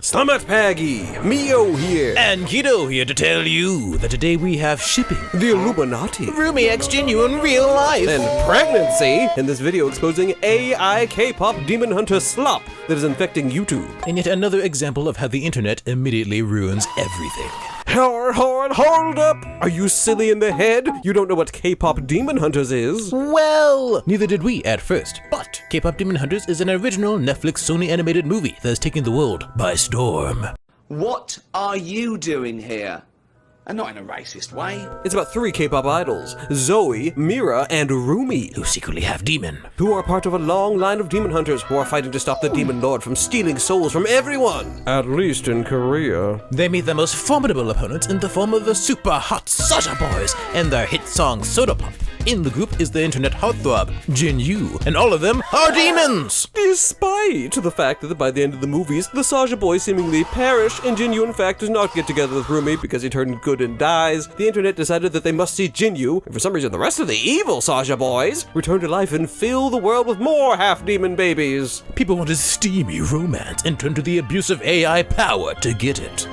Slamat Paggy, Mio here, And Kido here to tell you that today we have shipping, the Illuminati, Rumi X genuine real life, and pregnancy, in this video exposing AI Kpop Demon Hunters slop that is infecting YouTube. and yet another example of how the internet immediately ruins everything. Hold up! Are you silly in the head? You don't know what Kpop Demon Hunters is? Well, neither did we at first, but Kpop Demon Hunters is an original Netflix Sony animated movie that is taking the world by storm. What are you doing here? And not in a racist way. It's about three K-pop idols, Zoe, Mira, and Rumi, Who secretly have demon. who are part of a long line of demon hunters who are fighting to stop the demon lord from stealing souls from everyone. At least in Korea. They meet their most formidable opponents in the form of the super hot Saja Boys and their hit song Soda Pop. In the group is the internet heartthrob, Jin Yu, and all of them are demons! Despite the fact that by the end of the movies, the Saja Boys seemingly perish, and Jinyu in fact does not get together with Rumi because he turned good and dies, the internet decided that they must see Jinyu, and for some reason the rest of the evil Saja Boys, return to life and fill the world with more half-demon babies. People wanted steamy romance and turned to the abuse of AI power to get it.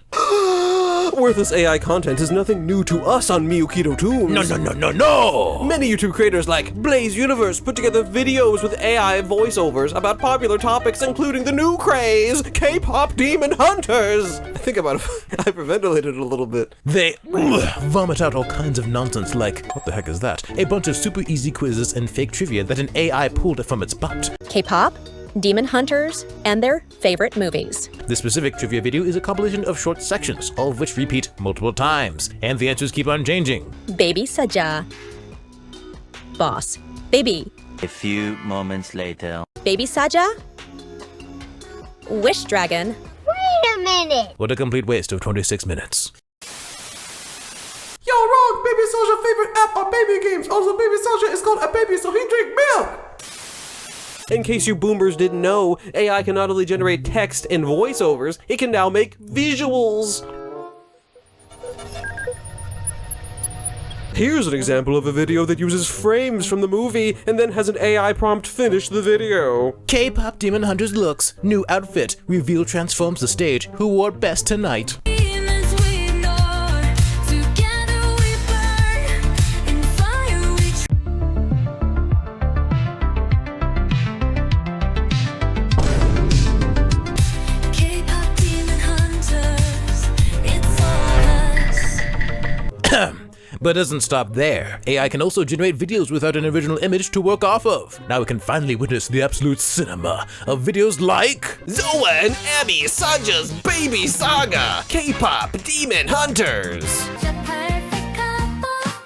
Worthless AI content is nothing new to us on Miyukido Toons. No! Many YouTube creators like Blaze Universe put together videos with AI voiceovers about popular topics including the new craze, Kpop Demon Hunters. I think about it, hyperventilated a little bit. They vomit out all kinds of nonsense like, what the heck is that? A bunch of super easy quizzes and fake trivia that an AI pulled from its butt. Kpop, Demon Hunters, and their favorite movies. This specific trivia video is a compilation of short sections, all of which repeat multiple times, and the answers keep on changing. Baby Saja. Boss. Baby. A few moments later. Baby Saja. Wish Dragon. Wait a minute! What a complete waste of 26 minutes. Yo, wrong! Baby Saja's favorite app are baby games. Also, Baby Saja is called a baby, so he drink milk! In case you boomers didn't know, AI can not only generate text and voiceovers, it can now make visuals. Here's an example of a video that uses frames from the movie and then has an AI prompt finish the video. Kpop Demon Hunters looks, new outfit, reveal transforms the stage, who wore best tonight. But it doesn't stop there. AI can also generate videos without an original image to work off of. Now we can finally witness the absolute cinema of videos like Zoa and Abby, Saja's Baby Saga, K-Pop Demon Hunters.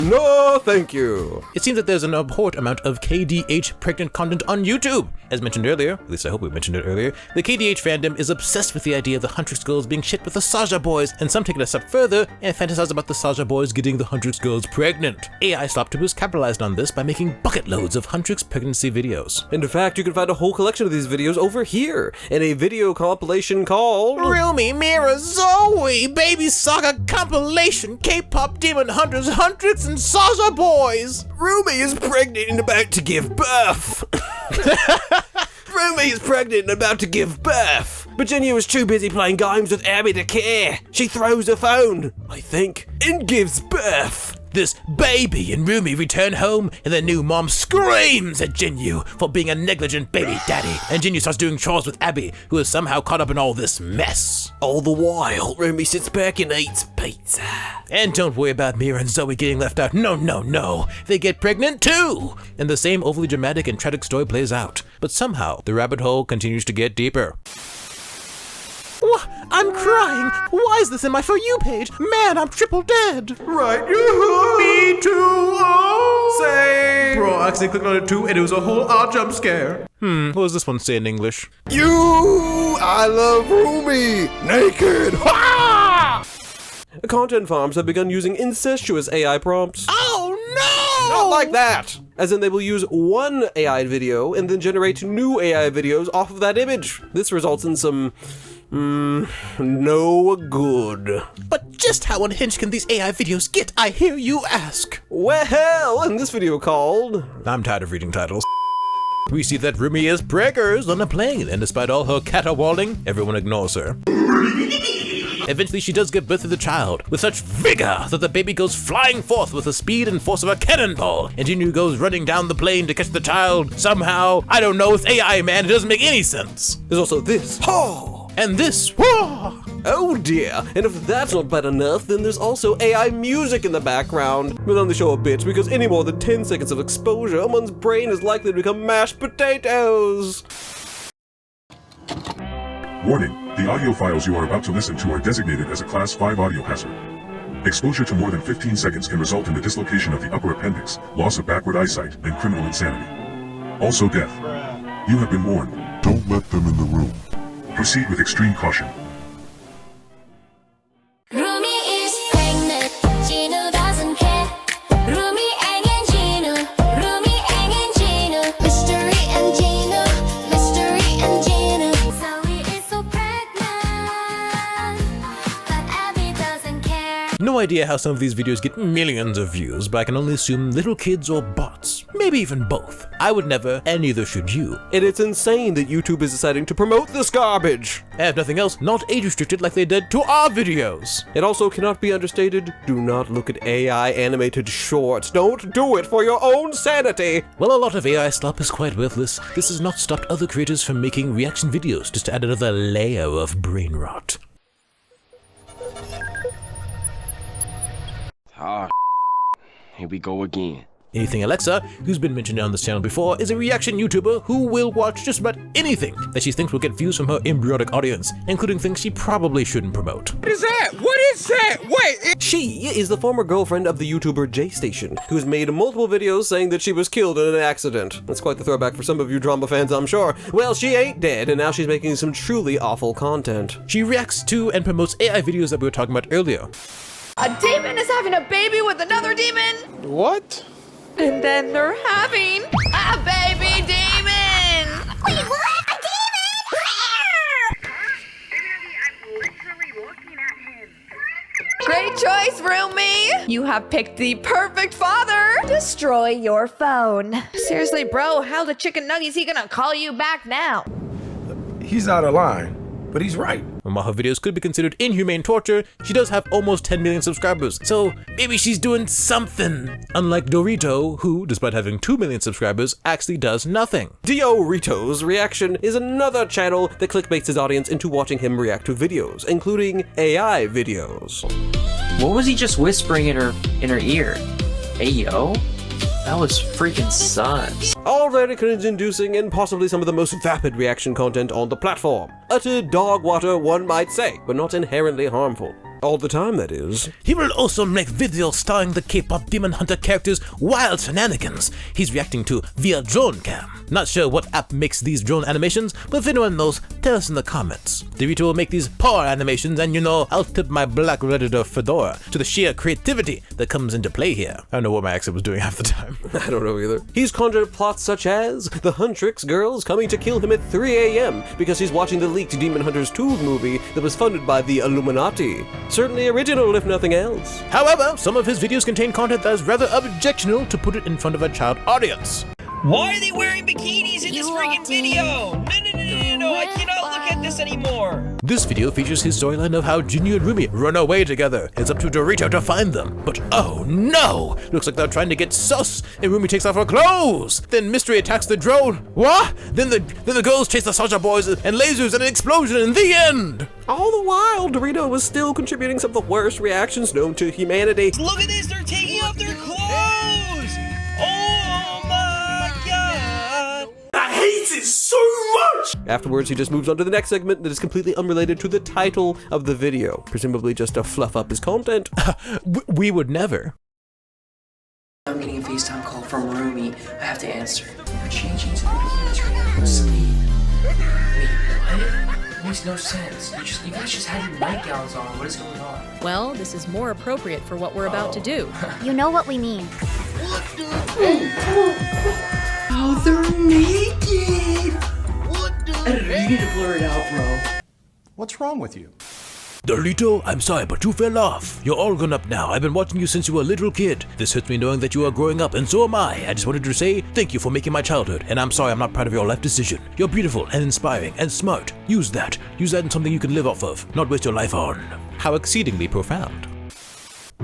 No, thank you. It seems that there's an abhorrent amount of KDH pregnant content on YouTube. As mentioned earlier, at least I hope we mentioned it earlier, the KDH fandom is obsessed with the idea of the Huntrix girls being shit with the Saja Boys, and some take it a step further and fantasize about the Saja Boys getting the Huntrix girls pregnant. AI Slop Begins capitalized on this by making bucket loads of Huntrix pregnancy videos. And in fact, you can find a whole collection of these videos over here in a video compilation called Rumi, Mira, Zoe, Baby Saga compilation, Kpop Demon Hunters, Huntrix, and Saja Boys. Rumi is pregnant and about to give birth. Rumi is pregnant and about to give birth. But Jinyu is too busy playing games with Abby to care. She throws her phone, I think, and gives birth. This baby and Rumi return home, and their new mom screams at Jinyu for being a negligent baby daddy, and Jinyu starts doing chores with Abby, who is somehow caught up in all this mess. All the while, Rumi sits back and eats pizza. And don't worry about Mira and Zoe getting left out. No. They get pregnant too! And the same overly dramatic and tragic story plays out. But somehow, the rabbit hole continues to get deeper. I'm crying! Why is this in my For You page? Man, I'm triple dead! Right, me too, oh, say. Bro, I accidentally clicked on it too, and it was a whole odd jump scare. What does this one say in English? I love Rumi, naked, ha! Content farms have begun using incestuous AI prompts. Oh no! Not like that! As in they will use one AI video and then generate new AI videos off of that image. This results in some no good. But just how unhinged can these AI videos get, I hear you ask? Well, in this video called... I'm tired of reading titles. We see that Rumi is preggers on a plane, and despite all her caterwauling, everyone ignores her. Eventually, she does give birth to the child with such vigor that the baby goes flying forth with the speed and force of a cannonball, and Jinyu goes running down the plane to catch the child somehow. I don't know, it's AI, man, it doesn't make any sense. There's also this. Oh! And this. Whoa! Oh dear, and if that's not bad enough, then there's also AI music in the background. We'll only show a bit, because any more than 10 seconds of exposure, one's brain is likely to become mashed potatoes. Warning, the audio files you are about to listen to are designated as a Class 5 audio hazard. Exposure to more than 15 seconds can result in the dislocation of the upper appendix, loss of backward eyesight, and criminal insanity. Also death. You have been warned. Don't let them in the room. Proceed with extreme caution. Rumi is pregnant, Jinnu doesn't care. Rumi and Jinnu, Rumi and Jinnu. Mystery and Jinnu, mystery and Jinnu. Zoe is so pregnant, but Abby doesn't care. No idea how some of these videos get millions of views, but I can only assume little kids or bots. Maybe even both. I would never, and neither should you. And it's insane that YouTube is deciding to promote this garbage. And if nothing else, not age restricted like they did to our videos. It also cannot be understated, do not look at AI animated shorts. Don't do it for your own sanity. While a lot of AI slop is quite worthless, this has not stopped other creators from making reaction videos just to add another layer of brain rot. Ah, here we go again. Anything Alexa, who's been mentioned on this channel before, is a reaction YouTuber who will watch just about anything that she thinks will get views from her embryonic audience, including things she probably shouldn't promote. What is that? What is that? Wait! She is the former girlfriend of the YouTuber J-Station, who has made multiple videos saying that she was killed in an accident. That's quite the throwback for some of you drama fans, I'm sure. Well, she ain't dead, and now she's making some truly awful content. She reacts to and promotes AI videos that we were talking about earlier. A demon is having a baby with another demon? What? And then they're having a baby demon! Wait, what? A demon? I'm literally looking at him. Great choice, Rumi! You have picked the perfect father! Destroy your phone. Seriously, bro, how the chicken nuggies he gonna call you back now? He's out of line, but he's right. And while her videos could be considered inhumane torture, she does have almost 10 million subscribers, so maybe she's doing something. Unlike Dorito, who, despite having 2 million subscribers, actually does nothing. Diorito's Reaction is another channel that clickbaits his audience into watching him react to videos, including AI videos. What was he just whispering in her ear? Hey yo? That was freaking sus. All very cringe-inducing and possibly some of the most vapid reaction content on the platform. Utter dog water, one might say, but not inherently harmful. All the time, that is. He will also make videos starring the Kpop Demon Hunter characters' wild shenanigans he's reacting to via drone cam. Not sure what app makes these drone animations, but if anyone knows, tell us in the comments. Dorito will make these paw animations, and you know, I'll tip my black Redditor fedora to the sheer creativity that comes into play here. I don't know what my accent was doing half the time. I don't know either. He's conjured plots such as the Huntrix girls coming to kill him at 3 a.m. because he's watching the leaked Demon Hunters 2 movie that was funded by the Illuminati. Certainly original, if nothing else. However, some of his videos contain content that is rather objectionable to put it in front of a child audience. Why are they wearing bikinis in this freaking video? No, I cannot look at this anymore. This video features his storyline of how Jinyu and Rumi run away together. It's up to Dorito to find them. But oh no! Looks like they're trying to get sus, and Rumi takes off her clothes. Then Mystery attacks the drone. What? Then the girls chase the Saja Boys and lasers and an explosion in the end! All the while, Dorito was still contributing some of the worst reactions known to humanity. Look at this, they're taking off their clothes! Oh my god! I hate it so much! Afterwards, he just moves on to the next segment that is completely unrelated to the title of the video, presumably just to fluff up his content. We would never. I'm getting a FaceTime call from Rumi. I have to answer. We're changing to the bikinis right now. Sleep. Wait, what? It makes no sense. You guys just had your nightgowns on. What is going on? Well, this is more appropriate for what we're about to do. You know what we mean. Oh, they're naked! What the? Editor, you need to blur it out, bro. What's wrong with you? Dorito, I'm sorry, but you fell off. You're all grown up now. I've been watching you since you were a little kid. This hurts me knowing that you are growing up, and so am I. I just wanted to say thank you for making my childhood, and I'm sorry I'm not proud of your life decision. You're beautiful and inspiring and smart. Use that. Use that in something you can live off of, not waste your life on. How exceedingly profound.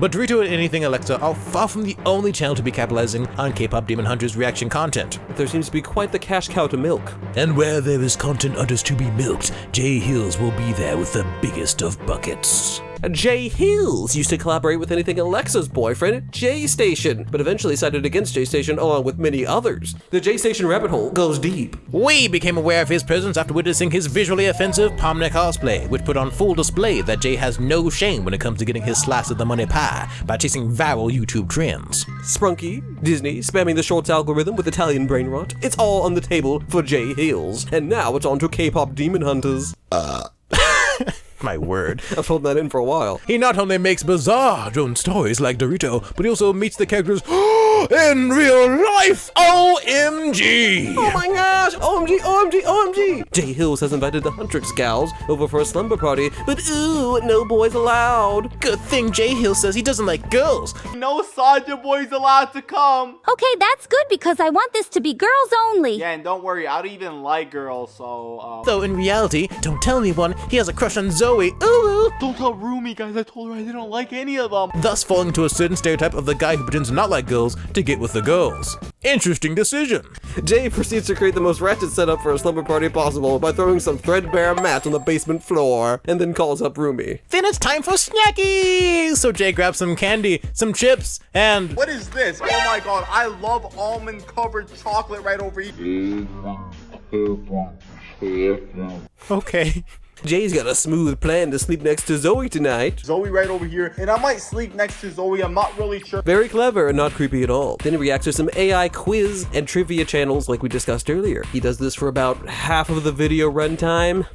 But Dorito and Anything Alexa are far from the only channel to be capitalizing on Kpop Demon Hunters reaction content. There seems to be quite the cash cow to milk. And where there is content others to be milked, Jay Hills will be there with the biggest of buckets. Jay Hills used to collaborate with Anything Alexa's boyfriend, J Station, but eventually sided against J Station along with many others. The J Station rabbit hole goes deep. We became aware of his presence after witnessing his visually offensive palm-neck cosplay, which put on full display that Jay has no shame when it comes to getting his slice of the money pie by chasing viral YouTube trends. Sprunky, Disney, spamming the shorts algorithm with Italian brain rot. It's all on the table for Jay Hills. And now it's on to Kpop Demon Hunters. My word. I've holding that in for a while. He not only makes bizarre drone stories like Dorito, but he also meets the characters in real life! OMG! Oh my gosh! OMG, OMG, OMG! Jay Hills has invited the Huntrix gals over for a slumber party, but ooh, no boys allowed. Good thing Jay Hills says he doesn't like girls. No Saja Boys allowed to come. Okay, that's good because I want this to be girls only. Yeah, and don't worry, I don't even like girls, so Though in reality, don't tell anyone, he has a crush on Zoe. Ooh! Don't tell Rumi, guys, I told her I didn't like any of them. Thus falling to a certain stereotype of the guy who pretends to not like girls to get with the girls. Interesting decision. Jay proceeds to create the most ratchet setup for a slumber party possible by throwing some threadbare mats on the basement floor, and then calls up Rumi. Then it's time for snackies! So Jay grabs some candy, some chips, and... What is this? Oh my god, I love almond-covered chocolate right over here. Okay. Jay's got a smooth plan to sleep next to Zoe tonight. Zoe right over here, and I might sleep next to Zoe, I'm not really sure. Very clever and not creepy at all. Then he reacts to some AI quiz and trivia channels like we discussed earlier. He does this for about half of the video runtime.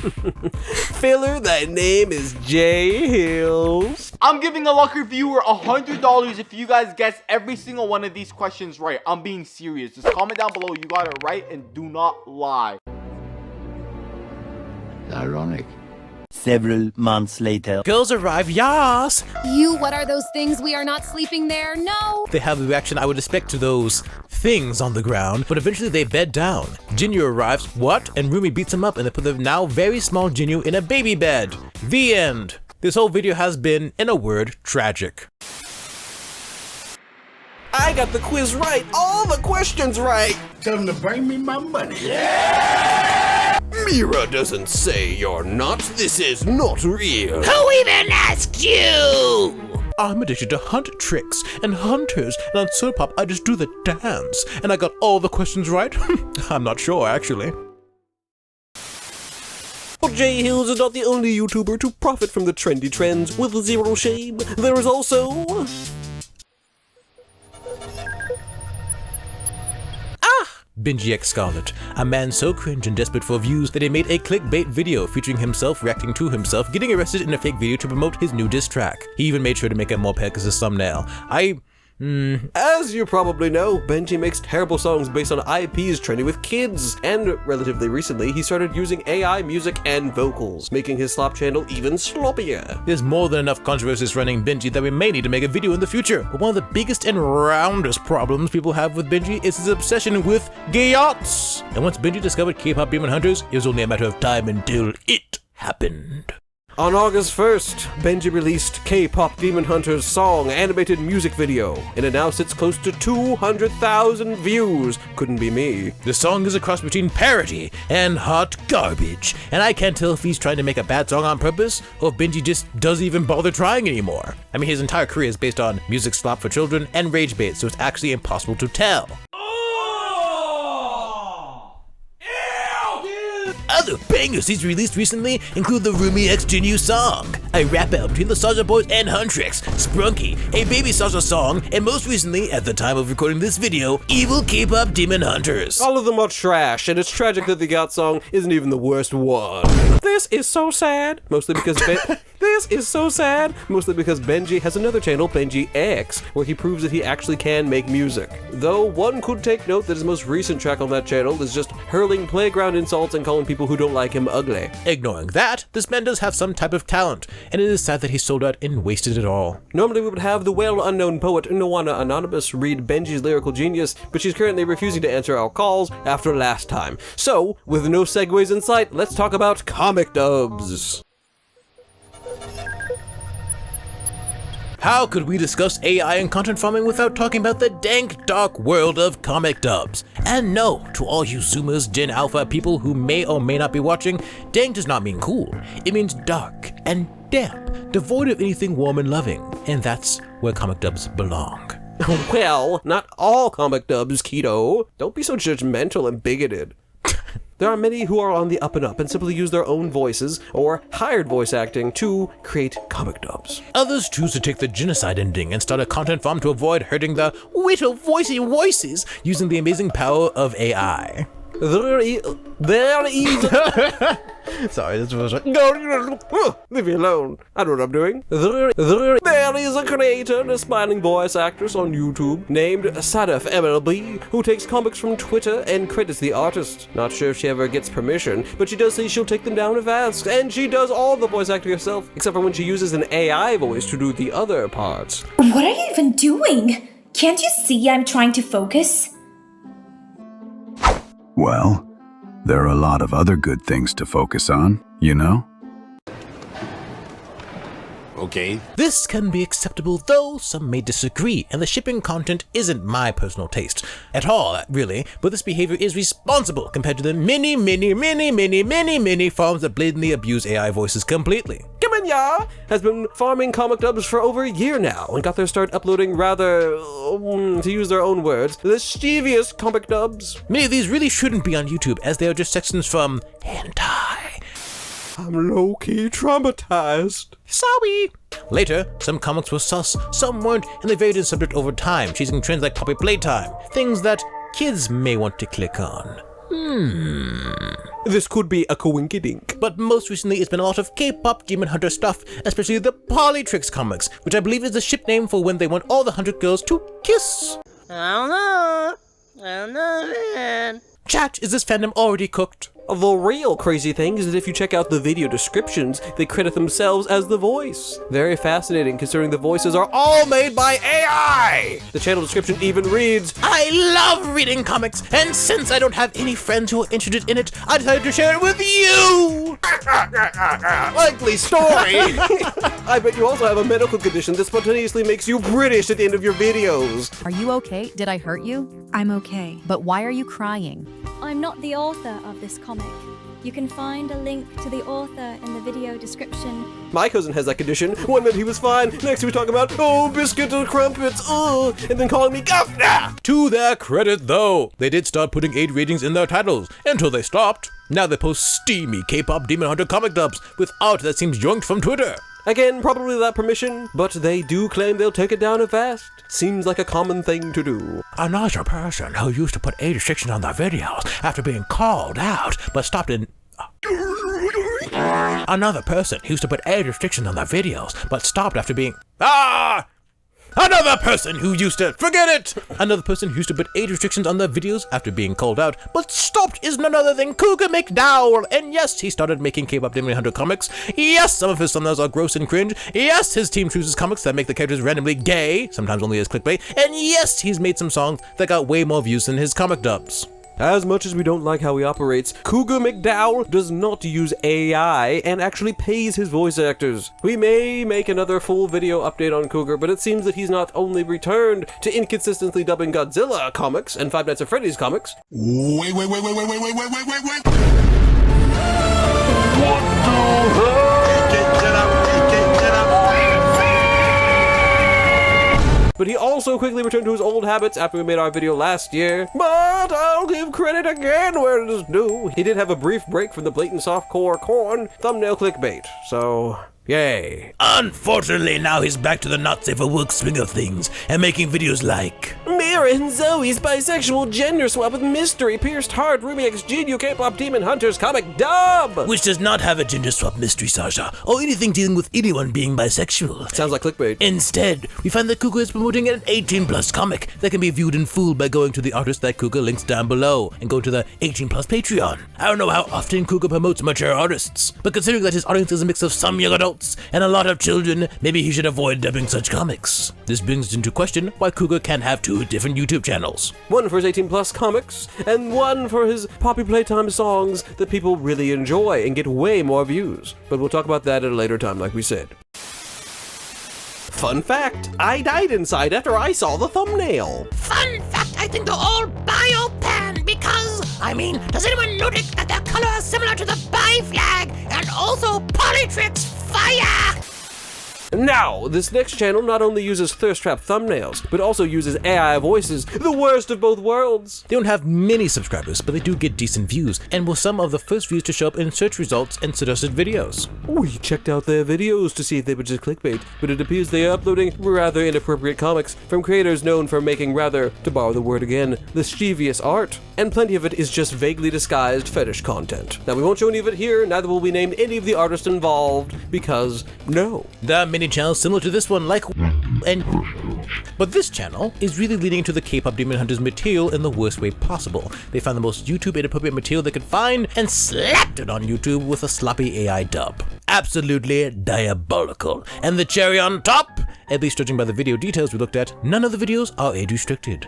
Filler, thy name is Jay Hills. I'm giving a lucky viewer $100 if you guys guess every single one of these questions right. I'm being serious. Just comment down below you got it right and do not lie. Ironic. Several months later. Girls arrive, yas! You, what are those things? We are not sleeping there, no! They have the reaction I would expect to those things on the ground, but eventually they bed down. Jinyu arrives, what? And Rumi beats him up and they put the now very small Jinyu in a baby bed. The end. This whole video has been, in a word, tragic. I got the quiz right, all the questions right. Tell them to bring me my money. Mira doesn't say you're not. This is not real. Who even asked you? I'm addicted to Huntrix and Hunters, and on Soda Pop I just do the dance. And I got all the questions right? I'm not sure, actually. But Jay Hills is not the only YouTuber to profit from the trendy trends with zero shame. There is also... Benji X Scarlet, a man so cringe and desperate for views that he made a clickbait video featuring himself reacting to himself getting arrested in a fake video to promote his new diss track. He even made sure to make a moped as his thumbnail. As you probably know, Benji makes terrible songs based on IPs trending with kids, and relatively recently he started using AI music and vocals, making his slop channel even sloppier. There's more than enough controversy surrounding Benji that we may need to make a video in the future, but one of the biggest and roundest problems people have with Benji is his obsession with gayots. And once Benji discovered Kpop Demon Hunters, it was only a matter of time until it happened. On August 1st, Benji released Kpop Demon Hunters' song animated music video, and it now sits close to 200,000 views. Couldn't be me. The song is a cross between parody and hot garbage, and I can't tell if he's trying to make a bad song on purpose, or if Benji just doesn't even bother trying anymore. I mean, his entire career is based on music slop for children and rage bait, so it's actually impossible to tell. Other bangers he's released recently include the Rumi X Jinyu song, a rap album between the Saja Boys and Huntrix, Sprunky, a Baby Saja song, and most recently, at the time of recording this video, Evil Kpop Demon Hunters. All of them are trash, and it's tragic that the Yacht song isn't even the worst one. This is so sad, mostly because This is so sad, mostly because Benji has another channel, Benji X, where he proves that he actually can make music. Though one could take note that his most recent track on that channel is just hurling playground insults and calling people who don't like him ugly. Ignoring that, this man does have some type of talent, and it is sad that he sold out and wasted it all. Normally we would have the well-unknown poet Noana Anonymous read Benji's lyrical genius, but she's currently refusing to answer our calls after last time. So, with no segues in sight, let's talk about comic dubs. How could we discuss AI and content farming without talking about the dank, dark world of comic dubs? And no, to all you Zoomers, Gen Alpha people who may or may not be watching, dank does not mean cool. It means dark and damp, devoid of anything warm and loving. And that's where comic dubs belong. Well, not all comic dubs, Keto. Don't be so judgmental and bigoted. There are many who are on the up and up and simply use their own voices or hired voice acting to create comic dubs. Others choose to take the genocide ending and start a content farm to avoid hurting the little voicey voices using the amazing power of AI. There is... Sorry, this was... Leave me alone. I know what I'm doing. There is a creator and aspiring voice actress on YouTube named Sadaf MLB who takes comics from Twitter and credits the artist. Not sure if she ever gets permission, but she does say she'll take them down if asked, and she does all the voice acting herself, except for when she uses an AI voice to do the other parts. What are you even doing? Can't you see I'm trying to focus? Well, there are a lot of other good things to focus on, you know? Okay. This can be acceptable, though some may disagree, and the shipping content isn't my personal taste at all, really, but this behavior is responsible compared to the many farms that blatantly abuse AI voices completely. Kimanya has been farming comic dubs for over a year now and got their start uploading rather, to use their own words, mischievous comic dubs. Many of these really shouldn't be on YouTube, as they are just sections from hentai. I'm low-key traumatized. Sorry. Later, some comics were sus, some weren't, and they varied in subject over time, chasing trends like puppy playtime, things that kids may want to click on. This could be a coinkydink. But most recently, it's been a lot of Kpop Demon Hunter stuff, especially the Huntrix comics, which I believe is the ship name for when they want all the 100 girls to kiss. I don't know, man. Chat, is this fandom already cooked? The real crazy thing is that if you check out the video descriptions, they credit themselves as the voice. Very fascinating, considering the voices are all made by AI! The channel description even reads, I love reading comics, and since I don't have any friends who are interested in it, I decided to share it with you! Likely story! I bet you also have a medical condition that spontaneously makes you British at the end of your videos. Are you okay? Did I hurt you? I'm okay. But why are you crying? I'm not the author of this comic. You can find a link to the author in the video description. My cousin has that condition. One minute he was fine, next he was talking about, oh, biscuit and crumpets, and then calling me governor! To their credit, though, they did start putting age ratings in their titles, until they stopped. Now they post steamy Kpop Demon Hunter comic dubs, with art that seems yoinked from Twitter. Again, probably without permission, but they do claim they'll take it down if asked. Seems like a common thing to do. Another person who used to put age restrictions on their videos after being called out, but stopped in... Another person who used to put age restrictions on their videos, but stopped after being... Another person who used to... Forget it! Another person who used to put age restrictions on their videos after being called out, but stopped is none other than Cougar McDowell. And yes, he started making Kpop Demon Hunter comics. Yes, some of his thumbnails are gross and cringe. Yes, his team chooses comics that make the characters randomly gay, sometimes only as clickbait. And yes, he's made some songs that got way more views than his comic dubs. As much as we don't like how he operates, Cougar McDowell does not use AI and actually pays his voice actors. We may make another full video update on Cougar, but it seems that he's not only returned to inconsistently dubbing Godzilla comics and Five Nights at Freddy's comics. Wait. What the hell? But he also quickly returned to his old habits after we made our video last year. But I'll give credit again where it is due. He did have a brief break from the blatant softcore corn thumbnail clickbait, so Yay. Unfortunately, now he's back to the not safe for work swing of things and making videos like Mira and Zoe's bisexual gender swap with mystery pierced heart Rumi x Jinyu Kpop Demon Hunters comic dub, which does not have a gender swap mystery, Saja, or anything dealing with anyone being bisexual. Sounds like clickbait. Instead, we find that Kuga is promoting an 18+ comic that can be viewed in full by going to the artist that Kuga links down below and go to the 18+ Patreon. I don't know how often Kuga promotes mature artists, but considering that his audience is a mix of some young adults and a lot of children, maybe he should avoid dubbing such comics. This brings into question why Kuga can't have 2 different YouTube channels. One for his 18+ comics, and one for his Poppy Playtime songs that people really enjoy and get way more views. But we'll talk about that at a later time, like we said. Fun fact, I died inside after I saw the thumbnail. Fun fact, I think they're all biopan because, does anyone notice that their color is similar to the bi flag and also Polytrix fire? Now, this next channel not only uses thirst trap thumbnails, but also uses AI voices, the worst of both worlds. They don't have many subscribers, but they do get decent views, and were some of the first views to show up in search results and suggested videos. We checked out their videos to see if they were just clickbait, but it appears they are uploading rather inappropriate comics from creators known for making rather, to borrow the word again, lascivious art. And plenty of it is just vaguely disguised fetish content. Now, we won't show any of it here, neither will we name any of the artists involved, because no. There are many channels similar to this one, like but this channel is really leaning into the Kpop Demon Hunters material in the worst way possible. They found the most YouTube inappropriate material they could find and slapped it on YouTube with a sloppy AI dub. Absolutely diabolical. And the cherry on top, at least judging by the video details we looked at, none of the videos are age restricted.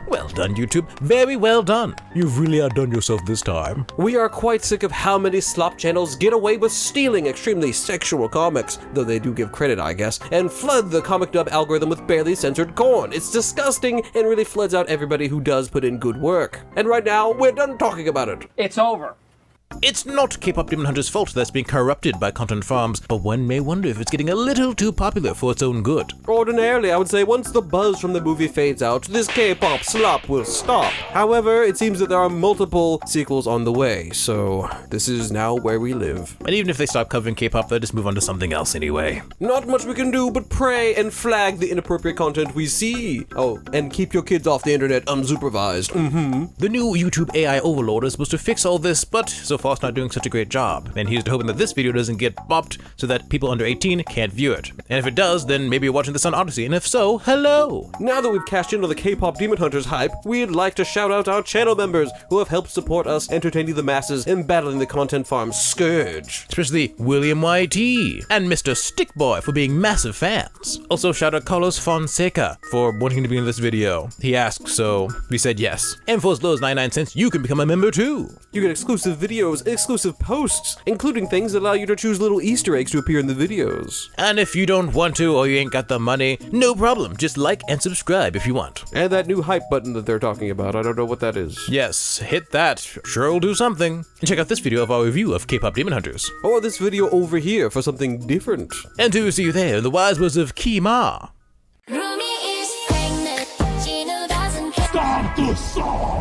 Well done, YouTube. Very well done. You've really outdone yourself this time. We are quite sick of how many slop channels get away with stealing extremely sexual comics, though they do give credit, I guess, and flood the comic dub algorithm with barely censored corn. It's disgusting and really floods out everybody who does put in good work. And right now, we're done talking about it. It's over. It's not Kpop Demon Hunters' fault that's being corrupted by content farms, but one may wonder if it's getting a little too popular for its own good. Ordinarily, I would say once the buzz from the movie fades out, this K-pop slop will stop. However, it seems that there are multiple sequels on the way, so this is now where we live. And even if they stop covering K-pop, they'll just move on to something else anyway. Not much we can do but pray and flag the inappropriate content we see. Oh, and keep your kids off the internet unsupervised. The new YouTube AI overlord is supposed to fix all this, but so far it's not doing such a great job. And here's to hoping that this video doesn't get bopped so that people under 18 can't view it. And if it does, then maybe you're watching this on ODYSEE, and if so, hello! Now that we've cashed into the Kpop Demon Hunters hype, we'd like to shout out our channel members who have helped support us entertaining the masses and battling the content farm's scourge. Especially William YT and Mr. Stickboy for being massive fans. Also shout out Carlos Fonseca for wanting to be in this video. He asked, so we said yes. And for as low as 99 cents, you can become a member too. You get exclusive videos, exclusive posts, including things that allow you to choose little Easter eggs to appear in the videos. And if you don't want to or you ain't got the money, no problem. Just like and subscribe if you want. And that new hype button that they're talking about, I don't know what that is. Yes, hit that. Sure will do something. And check out this video of our review of Kpop Demon Hunters. Or this video over here for something different. And to see you there, the wise words of Kima. Rumi is pregnant. Jinnu doesn't care. Stop the song!